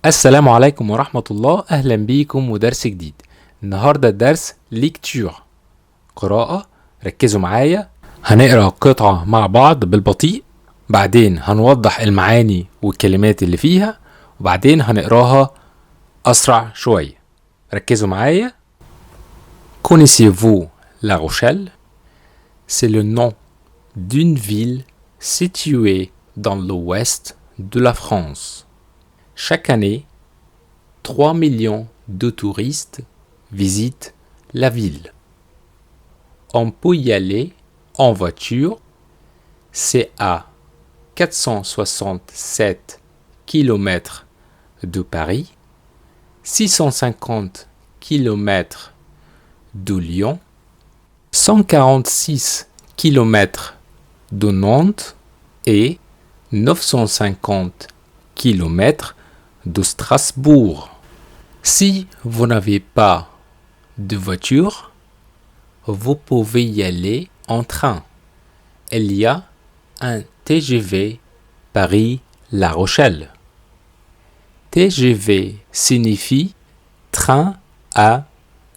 السلام عليكم ورحمة الله. أهلا بيكم ودرس جديد. النهاردة الدرس ليكتور، قراءة. ركزوا معايا، هنقرأ قطعة مع بعض بالبطيء، بعدين هنوضح المعاني والكلمات اللي فيها، وبعدين هنقراها أسرع شوية. ركزوا معايا. Connaissez-vous La Rochelle? C'est le nom d'une ville située dans l'ouest de la France. Chaque année, 3 millions de touristes visitent la ville. On peut y aller en voiture, c'est à 467 km de Paris, 650 km de Lyon, 146 km de Nantes et 950 km de Strasbourg. Si vous n'avez pas de voiture, vous pouvez y aller en train. Il y a un TGV Paris-La Rochelle. TGV signifie train à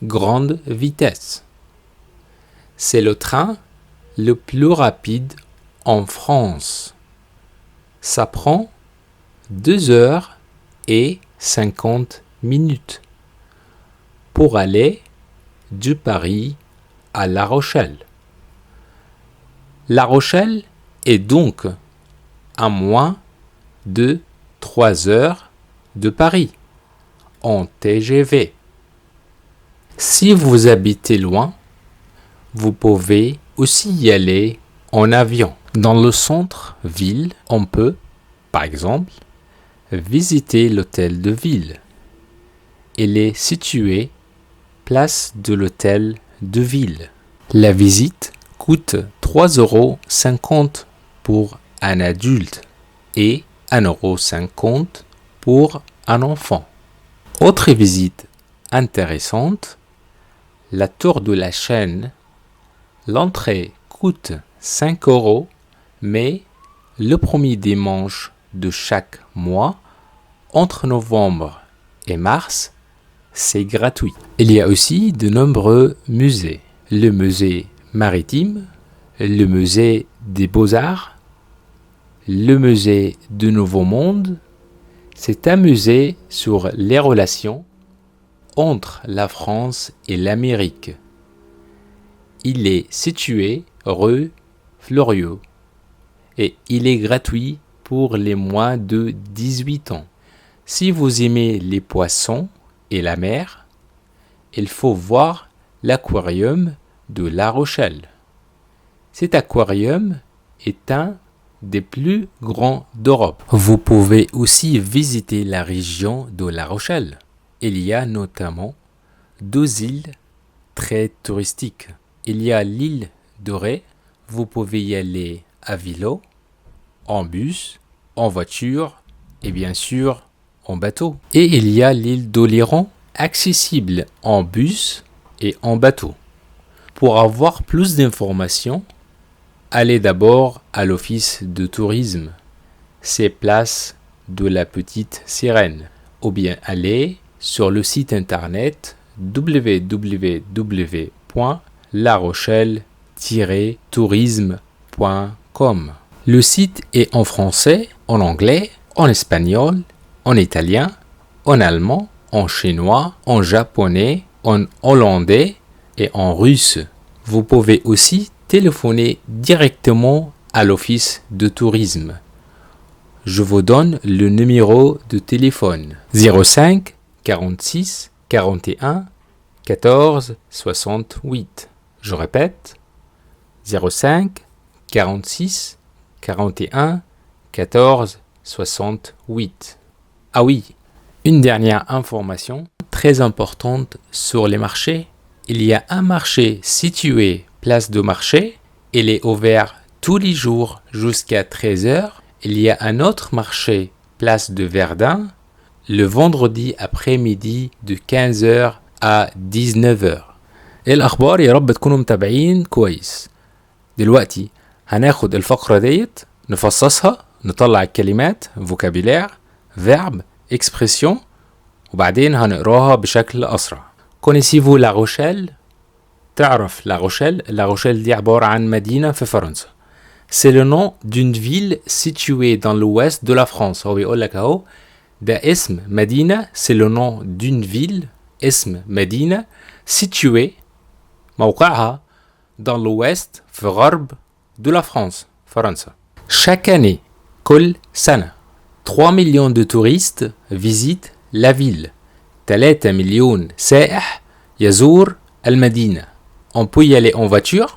grande vitesse. C'est le train le plus rapide en France. Ça prend 2h50 pour aller de Paris à La Rochelle. La Rochelle est donc à moins de 3 heures de Paris en TGV. Si vous habitez loin, vous pouvez aussi y aller en avion. Dans le centre-ville, on peut, par exemple, visiter l'hôtel de ville. Il est situé place de l'hôtel de ville. La visite coûte 3,50 € pour un adulte et 1,50 € pour un enfant. Autre visite intéressante, la tour de la chaîne. L'entrée coûte 5 €, mais le premier dimanche de chaque mois, entre novembre et mars, c'est gratuit. Il y a aussi de nombreux musées. Le musée maritime, le musée des beaux-arts, le musée du Nouveau Monde. C'est un musée sur les relations entre la France et l'Amérique. Il est situé rue Fleuriot et il est gratuit pour les moins de 18 ans. Si vous aimez les poissons et la mer, il faut voir l'aquarium de La Rochelle. Cet aquarium est un des plus grands d'Europe. Vous pouvez aussi visiter la région de La Rochelle. Il y a notamment 2 îles très touristiques. Il y a l'île de Ré. Vous pouvez y aller à vélo, en bus, en voiture et bien sûr en bateau. Et il y a l'île d'Oléron, accessible en bus et en bateau. Pour avoir plus d'informations, allez d'abord à l'office de tourisme, c'est place de la Petite Sirène, ou bien allez sur le site internet www.larochelle-tourisme.com. Le site est en français, en anglais, en espagnol, en italien, en allemand, en chinois, en japonais, en hollandais et en russe. Vous pouvez aussi téléphoner directement à l'office de tourisme. Je vous donne le numéro de téléphone 05 46 41 14 68. Je répète 05 46 41 14 68. Ah oui, une dernière information très importante sur les marchés. Il y a un marché situé place de marché. Il est ouvert tous les jours jusqu'à 13 h. Il y a un autre marché place de Verdun le vendredi après-midi de 15 h à 19 h. ايه الاخبار؟ يا رب تكونوا متابعين كويس. دلوقتي هناخد الفقرة ديت نفصصها، نطلع الكلمات vocabulaire verbe expression وبعدين هنقراها بشكل أسرع. Connaissez-vous La Rochelle? تعرف La Rochelle؟ La Rochelle دي عبارة عن مدينة في فرنسا. C'est le nom d'une ville située dans l'ouest de la France. هو بيقول لك اهو ده اسم مدينة. C'est le nom d'une ville. اسم مدينة située موقعها dans l'ouest في غرب de la France فرنسا. Chaque année كل سنة 3 millions de touristes visitent la ville. 3 مليون سائح يزور المدينة. On peut y aller en voiture.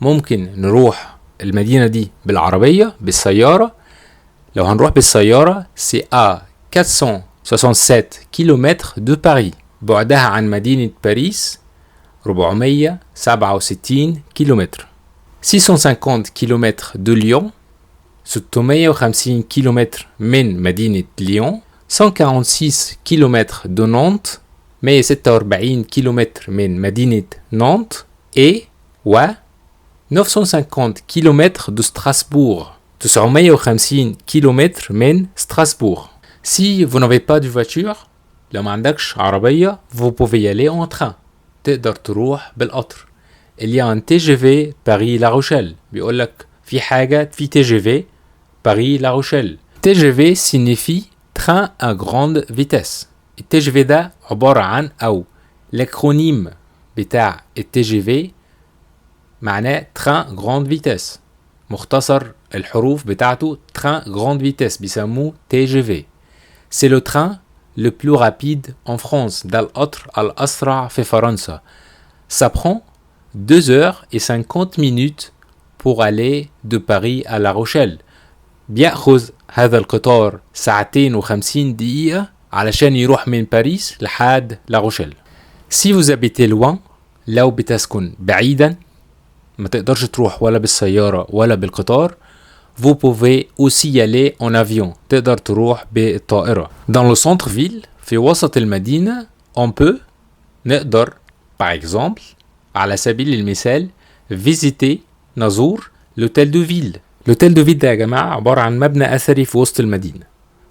ممكن نروح المدينة دي بالعربية بالسيارة. لو هنروح بالسيارة c'est à 467 km de Paris. بعدها عن مدينة باريس 467 كيلومتر. 650 km de Lyon. 650 km من مدينة ليون. 146 km de Nantes. 146 km من مدينة نانت. et و 950 km de Strasbourg. 950 km من Strasbourg. Si vous n'avez pas de voiture, لو ما عندكش عربية, vous pouvez y aller en train. تقدر تروح بالقطر. Il y a un TGV Paris-La Rochelle. بيقول لك في حاجة في TGV Paris-La Rochelle. TGV signifie train à grande vitesse. الTGV ده عبارة عن أو l'acronyme بتاع الTGV معناه train grande vitesse. مختصر الحروف بتاعته train grande vitesse بيسموه TGV. C'est le train le plus rapide en France. ده القطر الأسرع في فرنسا. Ça prend 2 heures et 50 minutes pour aller de Paris à La Rochelle. بيأخذ هذا القطار 2 دقيقة علشان يروح من باريس لحد لا روشيل. Si vous habitez loin, لو بتسكن بعيدا ما تقدرش تروح ولا بالسيارة ولا بالقطار, vous pouvez aussi y aller en avion. تقدر تروح بالطائرة. Dans le centre-ville, في وسط المدينة, on peut نقدر par exemple على سبيل المثال visiter نزور l'hôtel de ville. l'hôtel de ville ده يا جماعة عبارة عن مبنى أثري في وسط المدينة.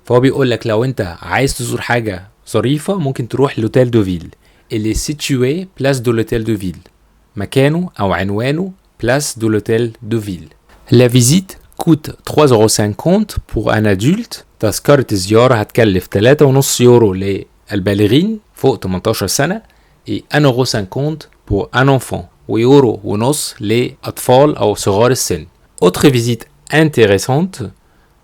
فهو بيقول لك لو أنت عايز تزور حاجة ظريفة ممكن تروح l'hôtel de ville. Il est situé place de l'hôtel de ville. مكانه أو عنوانه place de l'hôtel de ville. La visite coûte 3,50€ pour un adulte. تذكرة الزيارة هتكلف 3.5 يورو للبالغين فوق 18 سنة et 1,50€ pour un enfant ويورو ونص لأطفال أو صغار السن. Autre visite intéressante,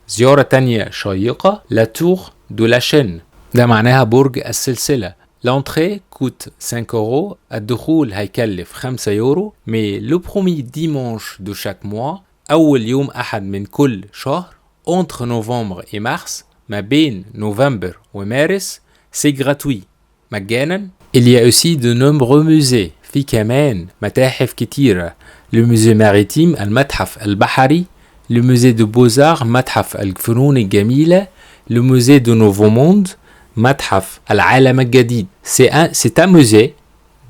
زيارة تانية شيقة, la tour de la chaîne. ده معناها برج السلسلة. L'entrée coûte 5€. الدخول هيكلف 5 يورو. Mais le premier dimanche de chaque mois, أول يوم أحد من كل شهر, entre novembre et mars, ما بين نوفمبر ومارس, c'est gratuit. مجانا. Il y a aussi de nombreux musées. في كمان متاحف كتيرة. Le musée maritime, المتحف البحري. Le musée de beaux-arts, متحف الفنون الجميلة. Le musée de Nouveau Monde, متحف العالم الجديد. C'est un musée.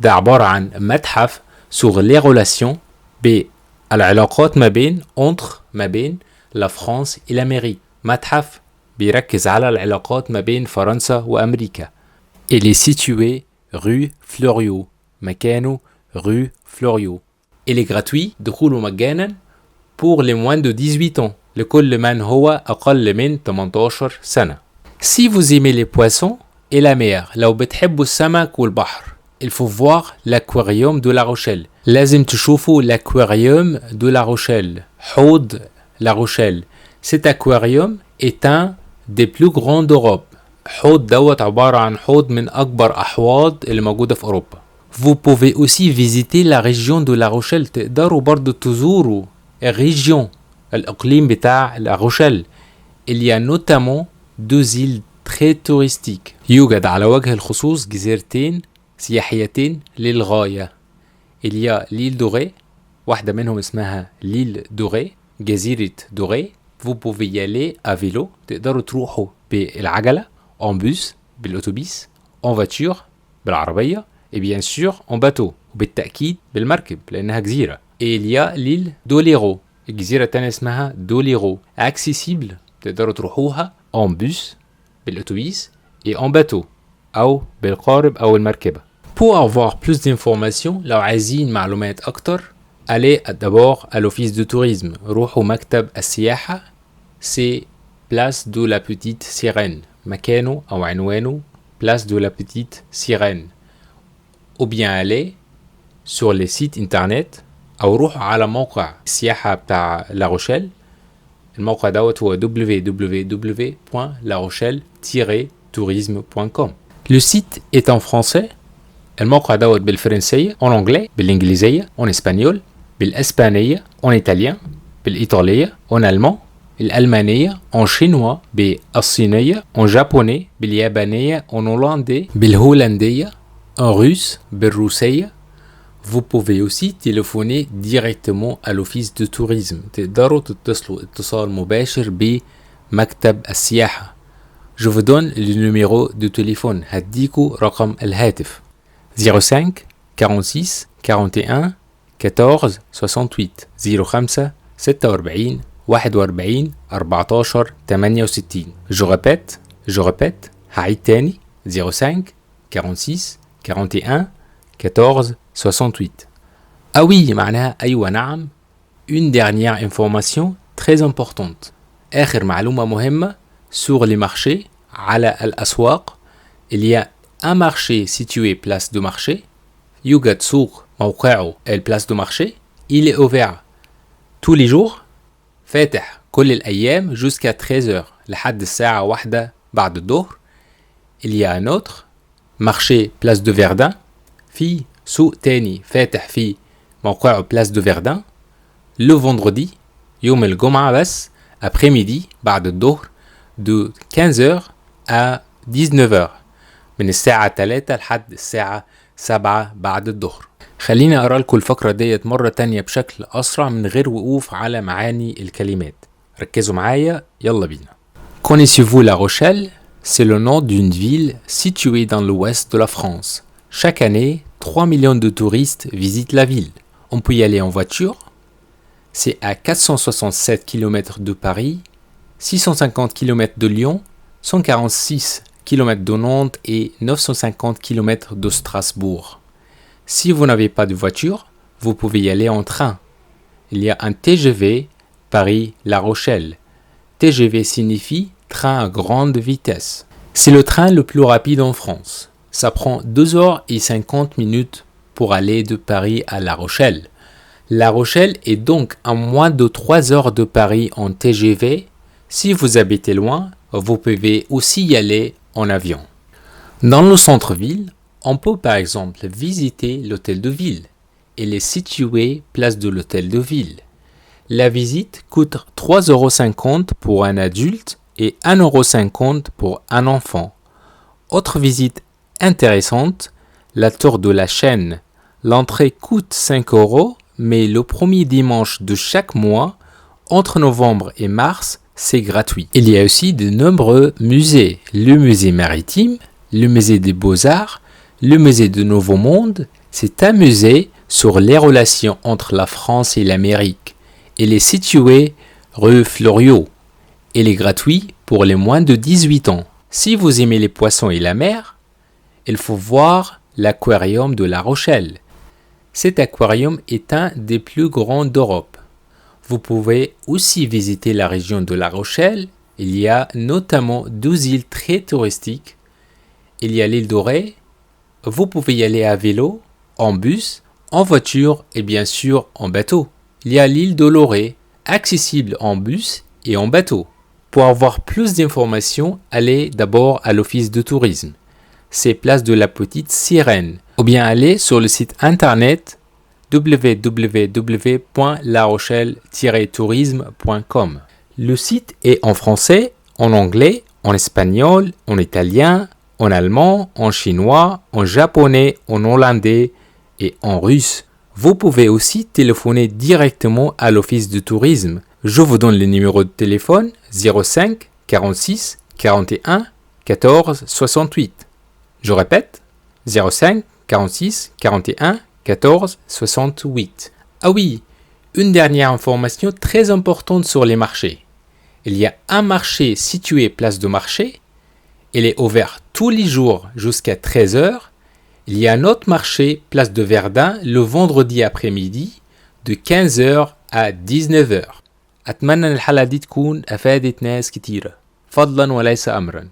ده عبارة عن متحف sur les relations بالعلاقات ما بين entre ما بين la France et l'Amérique. متحف بيركز على العلاقات ما بين فرنسا وأمريكا. Il est situé rue Fleuriot. مكانه rue Fleuriot. Il est gratuit. دخوله مجانا pour les moins de 18 ans. لكل من هو أقل من 18 سنة. Si vous aimez les poissons et la mer, لو بتحبوا السمك والبحر, il faut voir l'aquarium de La Rochelle. لازم تشوفوا l'aquarium de La Rochelle. حوض La Rochelle. Cet aquarium est un des plus grands d'Europe. حوض دوت عبارة عن حوض من أكبر أحواض اللي موجودة في أوروبا. Vous pouvez aussi visiter la région de La Rochelle. تقدروا برضو تزوروا الريجيون الإقليم بتاع La Rochelle. Il y a notamment 2 îles très touristiques. يوجد على وجه الخصوص جزيرتين سياحيتين للغاية. Il y a l'île Dorée. واحدة منهم اسمها l'île Dorée. جزيرة دوري. Vous pouvez y aller à vélo. تقدروا تروحوا بالعجلة. En bus بالأوتوبيس. En voiture بالعربية. Et bien sûr en bateau. وبالتأكيد بالمركب لأنها جزيرة. Et il y a l'île d'Oléro. الجزيرة التانية اسمها دوليرو. Accessible. تقدروا تروحوها en bus بالأتوبيس et en bateau أو بالقارب أو المركبة. Pour avoir plus d'informations لو عايزين معلومات أكتر allez d'abord à l'office de tourisme. روحوا مكتب السياحة. C'est place de la Petite Sirène. مكانه أو عنوانه place de la Petite Sirène. Ou bien allez sur les sites internet أو روحوا على موقع السياحة بتاع لاروشيل. الموقع دوت هو www.larochelle-tourisme.com. Le site est en français. الموقع دوت بالفرنسية, en anglais, بالإنجليزية, en espagnol, بالإسبانية, en italien, بالإيطالية, en allemand, بالألمانية, en chinois, بالصينية, en japonais, باليابانية, en hollandais, بالهولندية, en russe, بالروسية. Vous pouvez aussi téléphoner directement à l'office de tourisme. تقدروا تتصلوا اتصال مباشر بمكتب السياحة. Je vous donne le numéro de téléphone. هديكوا رقم الهاتف 05 46 41 14 68 05 46 41 14 68. Je répète هعيد تاني 05 46 41 14 68. Ah oui, معناها أيوة نعم. Une dernière information très importante. آخر معلومة مهمة sur les marchés على الأسواق. Il y a un marché situé place de marché. يوجد سوق موقعه place de marché. Il est ouvert tous les jours. فاتح كل الأيام jusqu'à 13h لحد الساعة 1 بعد الظهر. Il y a un autre marché place de Verdun. في سوق تاني فاتح في موقعه place de Verdun. Le vendredi يوم الجمعة بس après-midi بعد الظهر de 15h à 19h من الساعة 3 لحد الساعة 7 بعد الظهر. خليني أقرأ لكم الفقرة ديت مرة تانية بشكل أسرع من غير وقوف على معاني الكلمات. ركزوا معايا يلا بينا. Connaissez-vous La Rochelle? C'est le nom d'une ville située dans l'ouest de la France. Chaque année, 3 millions de touristes visitent la ville. On peut y aller en voiture. C'est à 467 km de Paris, 650 km de Lyon, 146 km de Nantes et 950 km de Strasbourg. Si vous n'avez pas de voiture, vous pouvez y aller en train. Il y a un TGV Paris-La Rochelle. TGV signifie train à grande vitesse. C'est le train le plus rapide en France. Ça prend 2h50 pour aller de Paris à La Rochelle. La Rochelle est donc à moins de 3 heures de Paris en TGV. Si vous habitez loin, vous pouvez aussi y aller en avion. Dans le centre-ville, on peut par exemple visiter l'hôtel de ville. Il est situé place de l'hôtel de ville. La visite coûte 3,50 € pour un adulte et 1,50 € pour un enfant. Autre visite intéressante, la tour de la Chaîne. L'entrée coûte 5 €, mais le premier dimanche de chaque mois, entre novembre et mars, c'est gratuit. Il y a aussi de nombreux musées. Le musée maritime, le musée des beaux-arts, le musée du Nouveau Monde. C'est un musée sur les relations entre la France et l'Amérique. Il est situé rue Fleuriot. Il est gratuit pour les moins de 18 ans. Si vous aimez les poissons et la mer, il faut voir l'aquarium de La Rochelle. Cet aquarium est un des plus grands d'Europe. Vous pouvez aussi visiter la région de La Rochelle. Il y a notamment 2 îles très touristiques. Il y a l'île Dorée. Vous pouvez y aller à vélo, en bus, en voiture et bien sûr en bateau. Il y a l'île de Lorée, accessible en bus et en bateau. Pour avoir plus d'informations, allez d'abord à l'office de tourisme. C'est place de la Petite Sirène. Ou bien allez sur le site internet www.larochelle-tourisme.com. Le site est en français, en anglais, en espagnol, en italien, en allemand, en chinois, en japonais, en hollandais et en russe. Vous pouvez aussi téléphoner directement à l'office de tourisme. Je vous donne le numéro de téléphone 05 46 41 14 68. Je répète 05 46 41 14 68. Ah oui, une dernière information très importante sur les marchés. Il y a un marché situé place de marché. il est ouvert tous les jours jusqu'à 13h. Il y a un autre marché, place de Verdun, le vendredi après-midi de 15h à 19h. أتمنى أن الحلقة دي تكون أفادت ناس كتيرة فضلا وليس أمرا.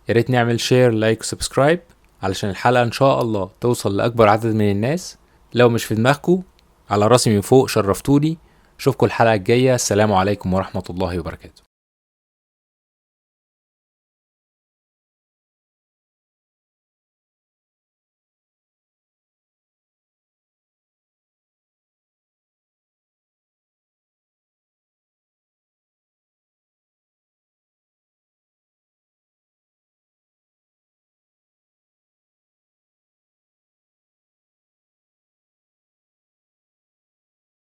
يا ريت نعمل شير لايك وسبسكرايب علشان الحلقة إن شاء الله توصل لأكبر عدد من الناس. لو مش في دماغكم على راسي من فوق، شرفتوني. أشوفكم الحلقة الجاية. السلام عليكم ورحمة الله وبركاته.